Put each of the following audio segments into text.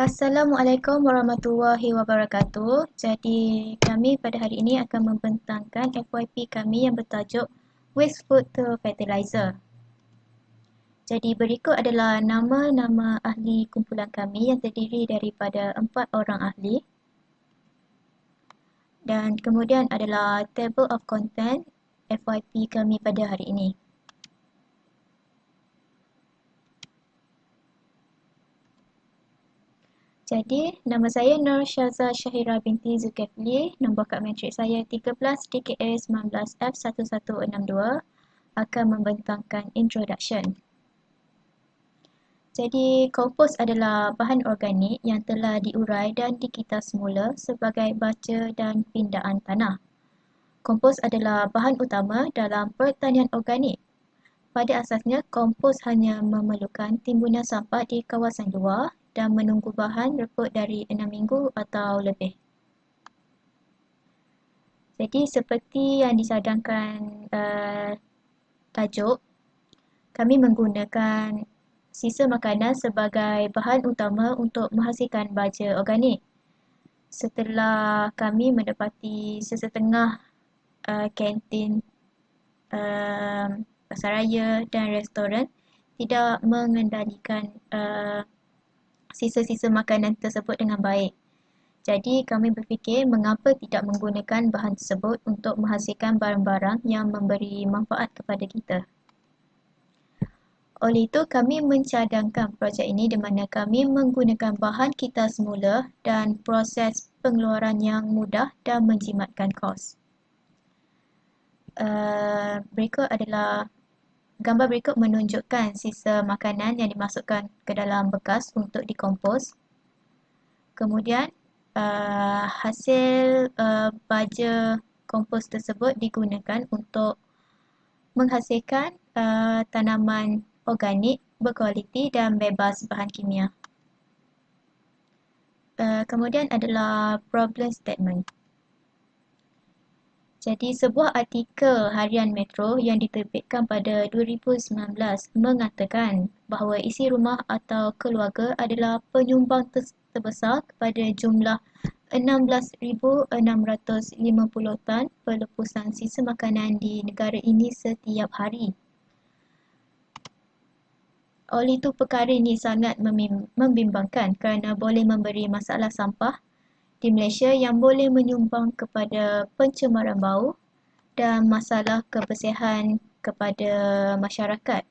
Assalamualaikum warahmatullahi wabarakatuh. Jadi kami pada hari ini akan membentangkan FYP kami yang bertajuk Waste Food to Fertilizer. Jadi berikut adalah nama-nama ahli kumpulan kami yang terdiri daripada 4 orang ahli. Dan kemudian adalah table of content FYP kami pada hari ini. Jadi, nama saya Nur Syaza Syahira binti Zulkifli, nombor kad matrik saya 13 DKA 19F1162, akan membentangkan introduction. Jadi, kompos adalah bahan organik yang telah diurai dan dikita semula sebagai baca dan pindaan tanah. Kompos adalah bahan utama dalam pertanian organik. Pada asasnya, kompos hanya memerlukan timbunan sampah di kawasan luar dan menunggu bahan reput dari 6 minggu atau lebih. Jadi seperti yang disadangkan tajuk, kami menggunakan sisa makanan sebagai bahan utama untuk menghasilkan baja organik. Setelah kami mendapati sesetengah kantin, pasaraya dan restoran tidak mengendalikan sisa-sisa makanan tersebut dengan baik. Jadi kami berfikir mengapa tidak menggunakan bahan tersebut untuk menghasilkan barang-barang yang memberi manfaat kepada kita. Oleh itu kami mencadangkan projek ini di mana kami menggunakan bahan kita semula dan proses pengeluaran yang mudah dan menjimatkan kos. Berikut adalah gambar berikut menunjukkan sisa makanan yang dimasukkan ke dalam bekas untuk dikompos. Kemudian hasil baja kompos tersebut digunakan untuk menghasilkan tanaman organik berkualiti dan bebas bahan kimia. Kemudian adalah problem statement. Jadi sebuah artikel harian Metro yang diterbitkan pada 2019 mengatakan bahawa isi rumah atau keluarga adalah penyumbang terbesar kepada jumlah 16,650 tan pelepasan sisa makanan di negara ini setiap hari. Oleh itu perkara ini sangat membimbangkan kerana boleh memberi masalah sampah di Malaysia yang boleh menyumbang kepada pencemaran bau dan masalah kebersihan kepada masyarakat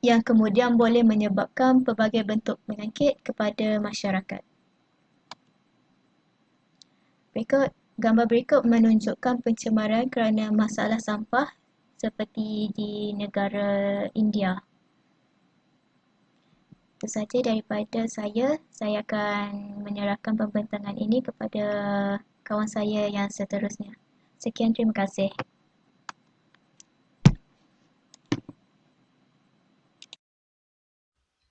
yang kemudian boleh menyebabkan pelbagai bentuk penyakit kepada masyarakat. Gambar berikut menunjukkan pencemaran kerana masalah sampah seperti di negara India. Itu sahaja daripada saya. Saya akan menyerahkan pembentangan ini kepada kawan saya yang seterusnya. Sekian, terima kasih.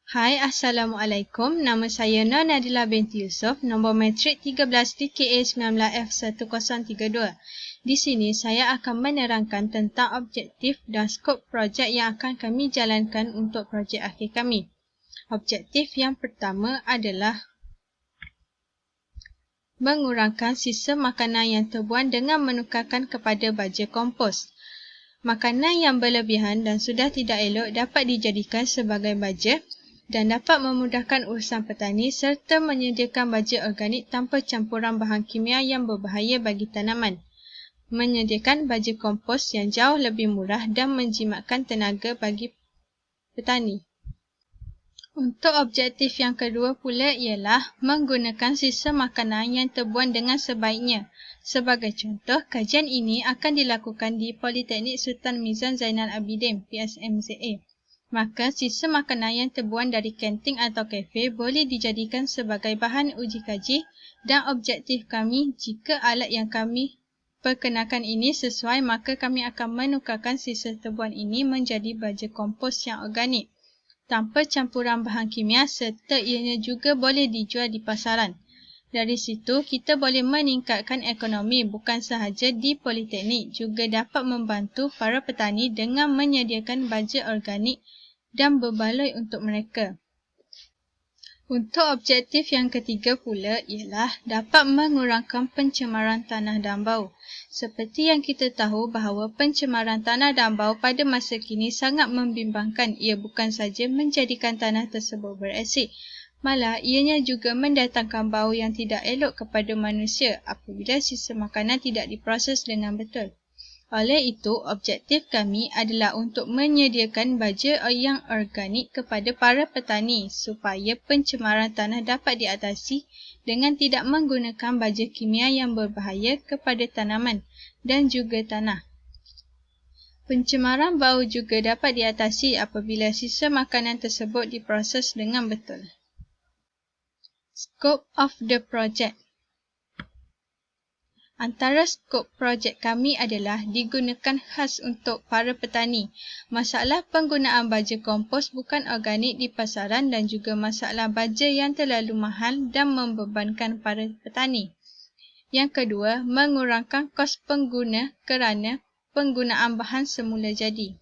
Hai, Assalamualaikum. Nama saya Nur Nadila binti Yusof, nombor matrik 13 DKA 19F1032. Di sini saya akan menerangkan tentang objektif dan skop projek yang akan kami jalankan untuk projek akhir kami. Objektif yang pertama adalah mengurangkan sisa makanan yang terbuang dengan menukarkan kepada baja kompos. Makanan yang berlebihan dan sudah tidak elok dapat dijadikan sebagai baja dan dapat memudahkan urusan petani serta menyediakan baja organik tanpa campuran bahan kimia yang berbahaya bagi tanaman. Menyediakan baja kompos yang jauh lebih murah dan menjimatkan tenaga bagi petani. Untuk objektif yang kedua pula ialah menggunakan sisa makanan yang terbuang dengan sebaiknya. Sebagai contoh, kajian ini akan dilakukan di Politeknik Sultan Mizan Zainal Abidin (PSMZA). Maka sisa makanan yang terbuang dari kantin atau kafe boleh dijadikan sebagai bahan uji kaji dan objektif kami jika alat yang kami perkenalkan ini sesuai maka kami akan menukarkan sisa terbuang ini menjadi baja kompos yang organik tanpa campuran bahan kimia serta ianya juga boleh dijual di pasaran. Dari situ, kita boleh meningkatkan ekonomi bukan sahaja di Politeknik, juga dapat membantu para petani dengan menyediakan baja organik dan berbaloi untuk mereka. Untuk objektif yang ketiga pula ialah dapat mengurangkan pencemaran tanah dan bau. Seperti yang kita tahu bahawa pencemaran tanah dan bau pada masa kini sangat membimbangkan. Ia bukan saja menjadikan tanah tersebut berasid, malah ianya juga mendatangkan bau yang tidak elok kepada manusia apabila sisa makanan tidak diproses dengan betul. Oleh itu, objektif kami adalah untuk menyediakan baja yang organik kepada para petani supaya pencemaran tanah dapat diatasi dengan tidak menggunakan baja kimia yang berbahaya kepada tanaman dan juga tanah. Pencemaran bau juga dapat diatasi apabila sisa makanan tersebut diproses dengan betul. Scope of the project. Antara skop projek kami adalah digunakan khas untuk para petani. Masalah penggunaan baja kompos bukan organik di pasaran dan juga masalah baja yang terlalu mahal dan membebankan para petani. Yang kedua, mengurangkan kos pengguna kerana penggunaan bahan semula jadi.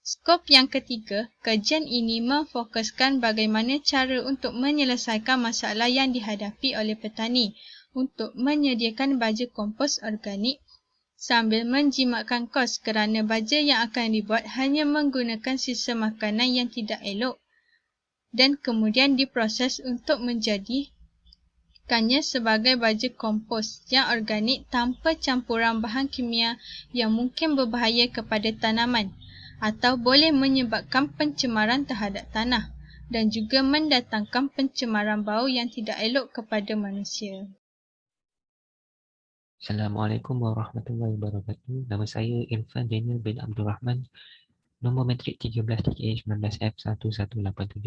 Skop yang ketiga, kajian ini memfokuskan bagaimana cara untuk menyelesaikan masalah yang dihadapi oleh petani untuk menyediakan baja kompos organik sambil menjimatkan kos kerana baja yang akan dibuat hanya menggunakan sisa makanan yang tidak elok dan kemudian diproses untuk menjadikannya sebagai baja kompos yang organik tanpa campuran bahan kimia yang mungkin berbahaya kepada tanaman atau boleh menyebabkan pencemaran terhadap tanah dan juga mendatangkan pencemaran bau yang tidak elok kepada manusia. Assalamualaikum warahmatullahi wabarakatuh. Nama saya Irfan Daniel bin Abdul Rahman, nombor matrik 13TKA19F1187.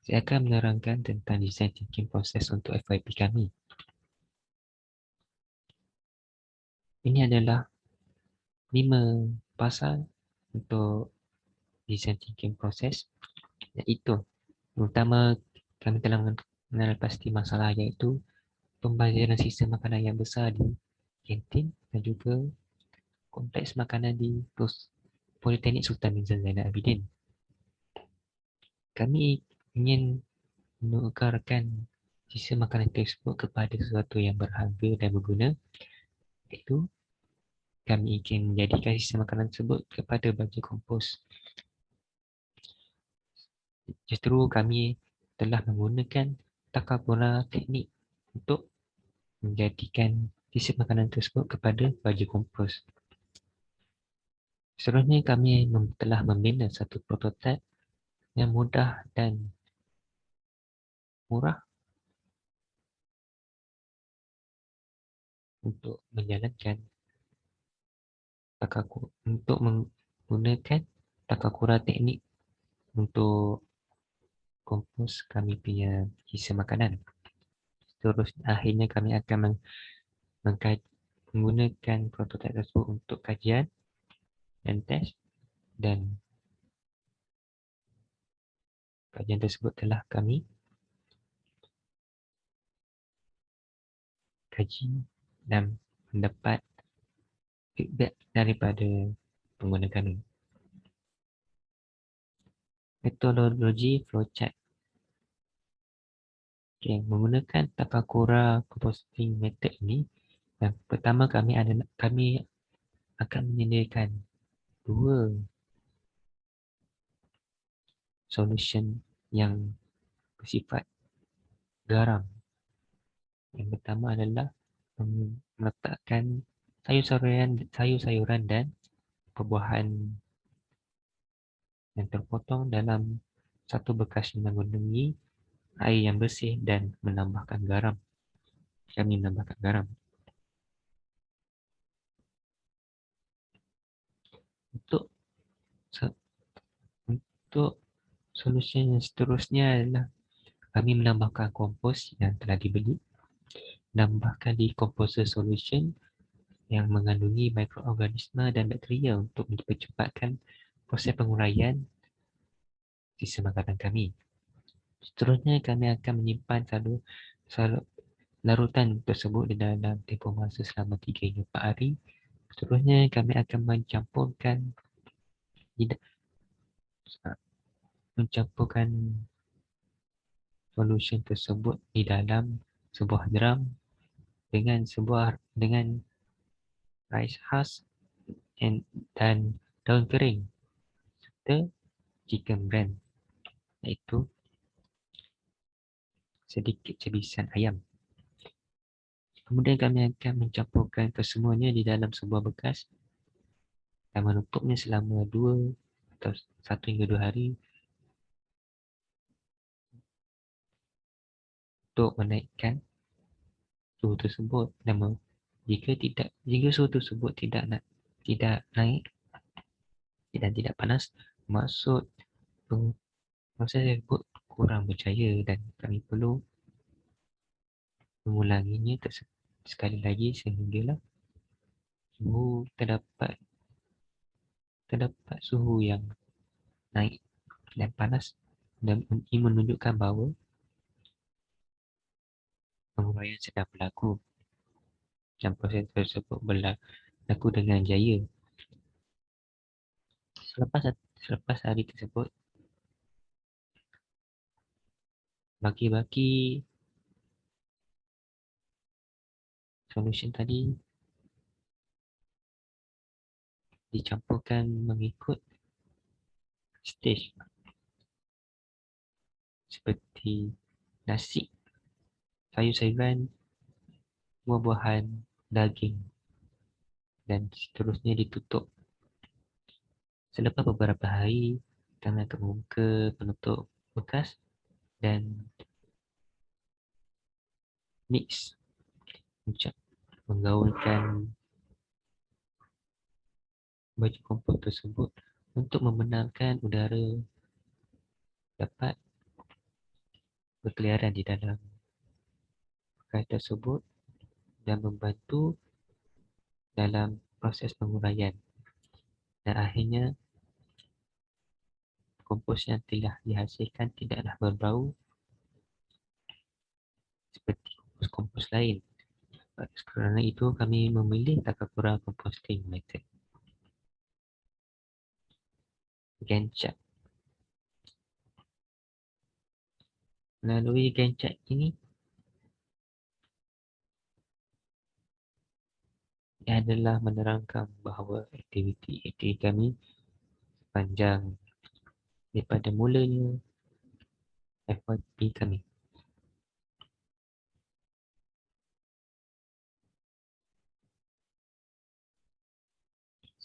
Saya akan menerangkan tentang design thinking proses untuk FYP kami. Ini adalah 5 pasal untuk design thinking proses, iaitu pertama, kami telah mengenal pasti masalah iaitu pembaziran sisa makanan yang besar di kantin dan juga kompleks makanan di Politeknik Sultan Mirzah Zainal Abidin. Kami ingin menukarkan sisa makanan tersebut kepada sesuatu yang berharga dan berguna, iaitu kami ingin menjadikan sisa makanan tersebut kepada baja kompos. Justru kami telah menggunakan takabura teknik untuk menjadikan sisa makanan tersebut kepada baja kompos. Seterusnya kami telah membina satu prototipe yang mudah dan murah untuk menjalankan untuk menggunakan takakura teknik untuk kompos kami punya sisa makanan. Terus akhirnya kami akan menggunakan prototipe tersebut untuk kajian dan test, dan kajian tersebut telah kami kaji dan mendapat feedback daripada pengguna kami. Metodologi flowchart. Menggunakan takakura composting method ini, yang pertama kami akan menyediakan 2 solution yang bersifat garam. Yang pertama adalah meletakkan sayur-sayuran dan perbuahan yang terpotong dalam satu bekas menggunakan air yang bersih dan menambahkan garam. Kami menambahkan garam. Untuk solusi yang seterusnya adalah kami menambahkan kompos yang telah dibeli, menambahkan decomposer solution yang mengandungi mikroorganisma dan bakteria untuk mempercepatkan proses penguraian sisa makanan kami. Seterusnya kami akan menyimpan larutan tersebut di dalam tempoh masa selama 3 hingga 4 hari. Seterusnya kami akan mencampurkan solution tersebut di dalam sebuah drum dengan rice husk dan daun kering serta chicken brand, iaitu sedikit cebisan ayam. Kemudian kami akan mencampurkan kesemuanya di dalam sebuah bekas dan menutupnya selama 2 atau 1 hingga 2 hari untuk menaikkan suhu tersebut. Dan jika suhu tersebut tidak naik dan tidak panas, maksud proses tersebut kurang berjaya dan kami perlu mengulanginya sekali lagi sehinggalah suhu terdapat suhu yang naik dan panas, dan ini menunjukkan bahawa penguraian sedang berlaku dan proses tersebut berlaku dengan jaya. Selepas hari tersebut, baki-baki solution tadi dicampurkan mengikut stage seperti nasi, sayur-sayuran, buah-buahan, daging dan seterusnya ditutup. Selepas beberapa hari, kami akan membuka penutup bekas dan mix, menggaulkan baju kompos tersebut untuk membenarkan udara dapat berkeliaran di dalam bekas tersebut dan membantu dalam proses penguraian. Dan akhirnya kompos yang telah dihasilkan tidaklah berbau seperti kompos lain. Kerana itu kami memilih Takakura composting method. Gantt chart. Melalui Gantt chart ini adalah menerangkan bahawa aktiviti kami sepanjang daripada mulanya FYP kami.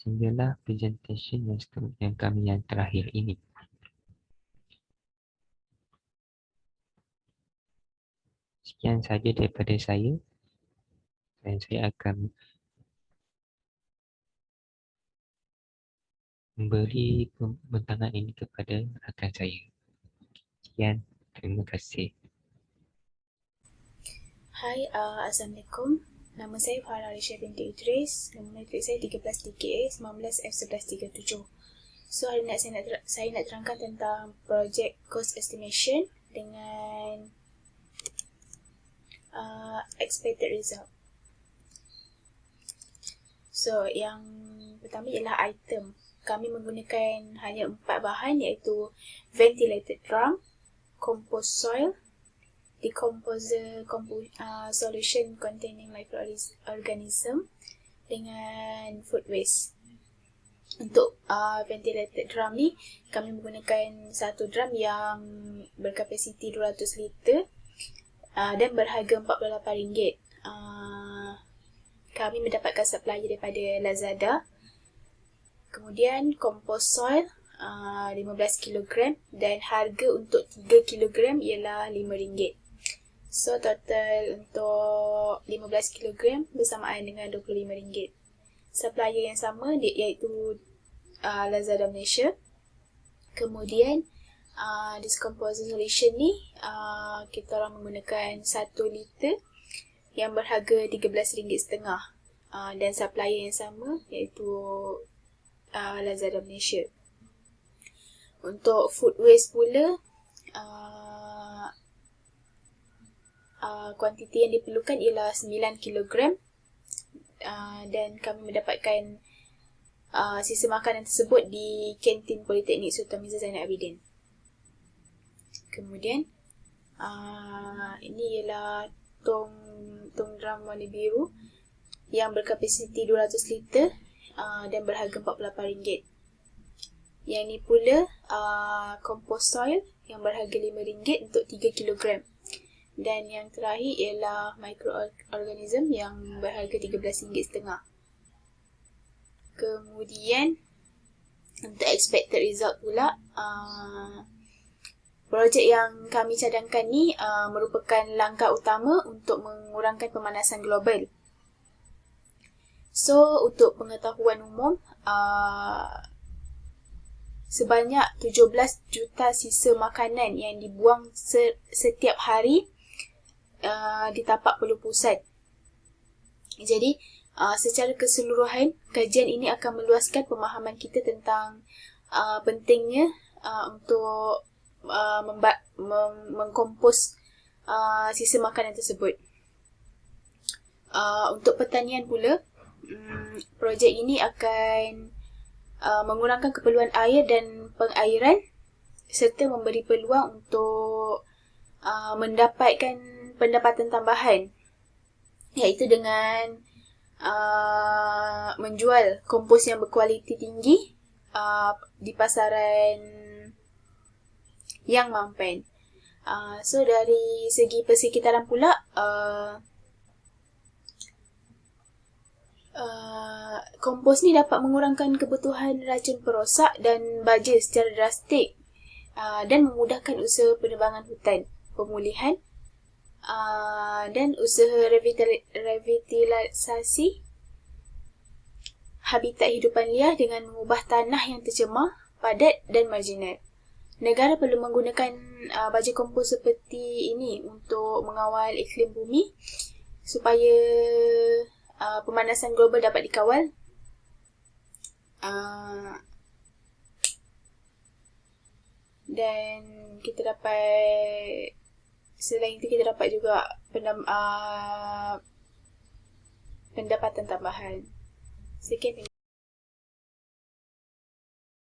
Sehinggalah presentation yang kami yang terakhir ini. Sekian saja daripada saya dan saya akan memberi pembentangan ini kepada rakan saya. Sekian, terima kasih. Hai, Assalamualaikum. Nama saya Farah Alisha binti Idris. Nombor matrik saya 13DKA 19F1137. So, hari ini saya nak terangkan tentang projek cost estimation dengan expected result. So, yang pertama ialah item. Kami menggunakan hanya 4 bahan, iaitu ventilated drum, compost soil, decomposer solution containing microorganism dengan food waste. Untuk ventilated drum ni, kami menggunakan satu drum yang berkapasiti 200 liter dan berharga RM48. Kami mendapatkan supply daripada Lazada. Kemudian compost soil 15 kg dan harga untuk 3 kg ialah RM5. So total untuk 15 kg bersamaan dengan RM25. Supplier yang sama iaitu Lazada Malaysia. Kemudian discomposer solution ni kita orang menggunakan 1 liter yang berharga RM13.5 dan supplier yang sama iaitu Lazada Malaysia. Untuk food waste pula, kuantiti yang diperlukan ialah 9 kg dan kami mendapatkan sisa makanan tersebut di kantin Politeknik Sultan Mirza Zainal Abidin. Kemudian Ini ialah tong drum warna biru yang berkapasiti 200 liter dan berharga RM48. Yang ni pula compost soil yang berharga RM5 untuk 3 kilogram. Dan yang terakhir ialah microorganism yang berharga RM13.50. Kemudian untuk expected result pula, projek yang kami cadangkan ni merupakan langkah utama untuk mengurangkan pemanasan global. So, untuk pengetahuan umum, sebanyak 17 juta sisa makanan yang dibuang setiap hari di tapak Perlu Pusat. Jadi, secara keseluruhan, kajian ini akan meluaskan pemahaman kita tentang pentingnya untuk mengkompos sisa makanan tersebut. Untuk pertanian pula, projek ini akan mengurangkan keperluan air dan pengairan serta memberi peluang untuk mendapatkan pendapatan tambahan, iaitu dengan menjual kompos yang berkualiti tinggi di pasaran yang mampan. So dari segi persekitaran pula, kompos ni dapat mengurangkan kebutuhan racun perosak dan baja secara drastik dan memudahkan usaha penebangan hutan, pemulihan dan usaha revitalisasi habitat hidupan liar dengan mengubah tanah yang tercemar, padat dan marginal. Negara perlu menggunakan baja kompos seperti ini untuk mengawal iklim bumi supaya pemanasan global dapat dikawal. Dan kita dapat, selain itu kita dapat juga pendapatan tambahan. Sekian.